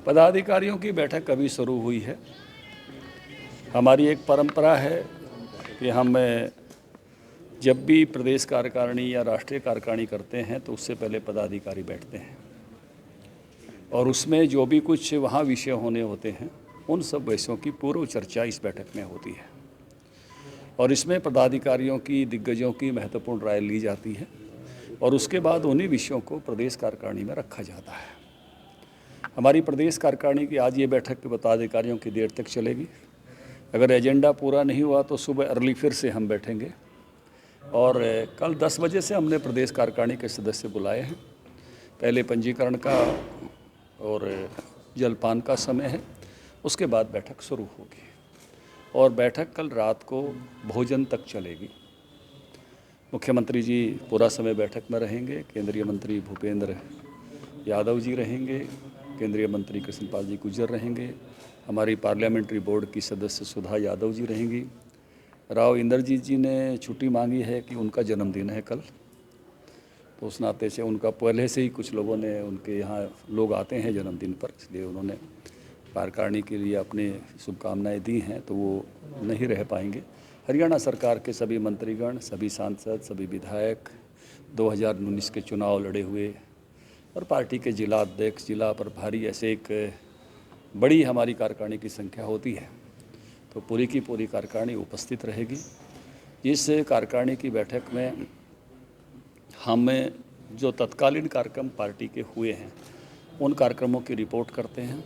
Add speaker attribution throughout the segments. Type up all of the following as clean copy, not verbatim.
Speaker 1: पदाधिकारियों की बैठक कभी शुरू हुई है। हमारी एक परंपरा है कि हम जब भी प्रदेश कार्यकारिणी या राष्ट्रीय कार्यकारिणी करते हैं तो उससे पहले पदाधिकारी बैठते हैं और उसमें जो भी कुछ वहाँ विषय होने होते हैं उन सब विषयों की पूर्व चर्चा इस बैठक में होती है और इसमें पदाधिकारियों की, दिग्गजों की महत्वपूर्ण राय ली जाती है और उसके बाद उन्हीं विषयों को प्रदेश कार्यकारिणी में रखा जाता है। हमारी प्रदेश कार्यकारिणी की आज ये बैठक पदाधिकारियों की देर तक चलेगी। अगर एजेंडा पूरा नहीं हुआ तो सुबह अर्ली फिर से हम बैठेंगे और कल 10 बजे से हमने प्रदेश कार्यकारिणी के सदस्य बुलाए हैं। पहले पंजीकरण का और जलपान का समय है, उसके बाद बैठक शुरू होगी और बैठक कल रात को भोजन तक चलेगी। मुख्यमंत्री जी पूरा समय बैठक में रहेंगे, केंद्रीय मंत्री भूपेंद्र यादव जी रहेंगे, केंद्रीय मंत्री कृष्णपाल जी गुर्जर रहेंगे, हमारी पार्लियामेंट्री बोर्ड की सदस्य सुधा यादव जी रहेंगी। राव इंद्रजीत जी ने छुट्टी मांगी है कि उनका जन्मदिन है कल, तो उस नाते से उनका पहले से ही कुछ लोगों ने उनके यहाँ लोग आते हैं जन्मदिन पर, इसलिए उन्होंने कार्यकारिणी के लिए अपनी शुभकामनाएं दी हैं, तो वो नहीं रह पाएंगे। हरियाणा सरकार के सभी मंत्रीगण, सभी सांसद, सभी विधायक 2019 के चुनाव लड़े हुए और पार्टी के जिला अध्यक्ष, जिला प्रभारी, ऐसे एक बड़ी हमारी कार्यकारिणी की संख्या होती है, तो पूरी की पूरी कार्यकारिणी उपस्थित रहेगी। इस कार्यकारिणी की बैठक में हम जो तत्कालीन कार्यक्रम पार्टी के हुए हैं उन कार्यक्रमों की रिपोर्ट करते हैं।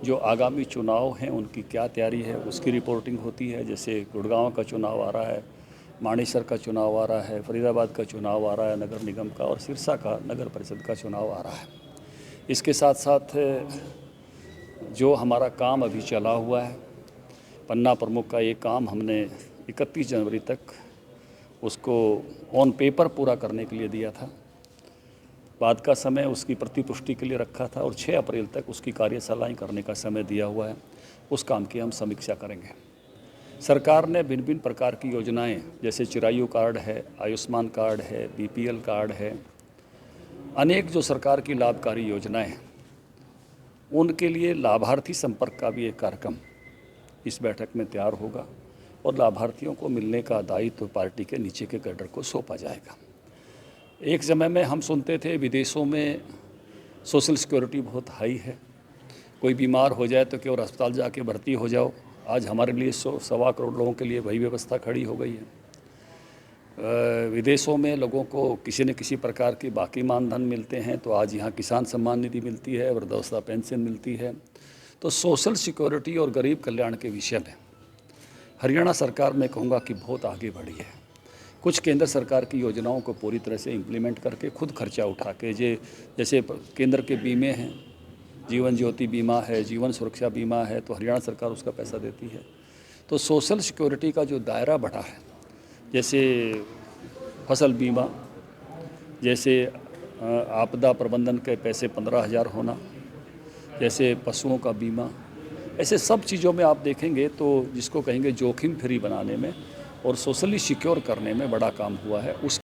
Speaker 1: जो आगामी चुनाव हैं उनकी क्या तैयारी है उसकी रिपोर्टिंग होती है। जैसे गुड़गांव का चुनाव आ रहा है, मानेसर का चुनाव आ रहा है, फरीदाबाद का चुनाव आ रहा है नगर निगम का, और सिरसा का नगर परिषद का चुनाव आ रहा है। इसके साथ साथ जो हमारा काम अभी चला हुआ है, पन्ना प्रमुख का ये काम हमने 31 जनवरी तक उसको ऑन पेपर पूरा करने के लिए दिया था। बाद का समय उसकी प्रतिपुष्टि के लिए रखा था और 6 अप्रैल तक उसकी कार्यशालाएं करने का समय दिया हुआ है। उस काम की हम समीक्षा करेंगे। सरकार ने भिन्न भिन्न प्रकार की योजनाएं, जैसे चिरायु कार्ड है, आयुष्मान कार्ड है, बीपीएल कार्ड है, अनेक जो सरकार की लाभकारी योजनाएं हैं, उनके लिए लाभार्थी संपर्क का भी एक कार्यक्रम इस बैठक में तैयार होगा और लाभार्थियों को मिलने का दायित्व पार्टी के नीचे के कैडर को सौंपा जाएगा। एक समय में हम सुनते थे विदेशों में सोशल सिक्योरिटी बहुत हाई है, कोई बीमार हो जाए तो केवल अस्पताल जाके भर्ती हो जाओ। आज हमारे लिए 100-1.25 करोड़ लोगों के लिए वही व्यवस्था खड़ी हो गई है। विदेशों में लोगों को किसी न किसी प्रकार की बाकी मानधन मिलते हैं, तो आज यहाँ किसान सम्मान निधि मिलती है, वृद्धावस्था पेंशन मिलती है। तो सोशल सिक्योरिटी और गरीब कल्याण के विषय में हरियाणा सरकार मैं कहूँगा कि बहुत आगे बढ़ी है। कुछ केंद्र सरकार की योजनाओं को पूरी तरह से इम्प्लीमेंट करके खुद खर्चा उठा के, जैसे केंद्र के बीमे हैं, जीवन ज्योति बीमा है, जीवन सुरक्षा बीमा है, तो हरियाणा सरकार उसका पैसा देती है। तो सोशल सिक्योरिटी का जो दायरा बढ़ा है, जैसे फसल बीमा, जैसे आपदा प्रबंधन के पैसे 15,000 होना, जैसे पशुओं का बीमा, ऐसे सब चीज़ों में आप देखेंगे तो जिसको कहेंगे जोखिम फ्री बनाने में और सोशली सिक्योर करने में बड़ा काम हुआ है। उस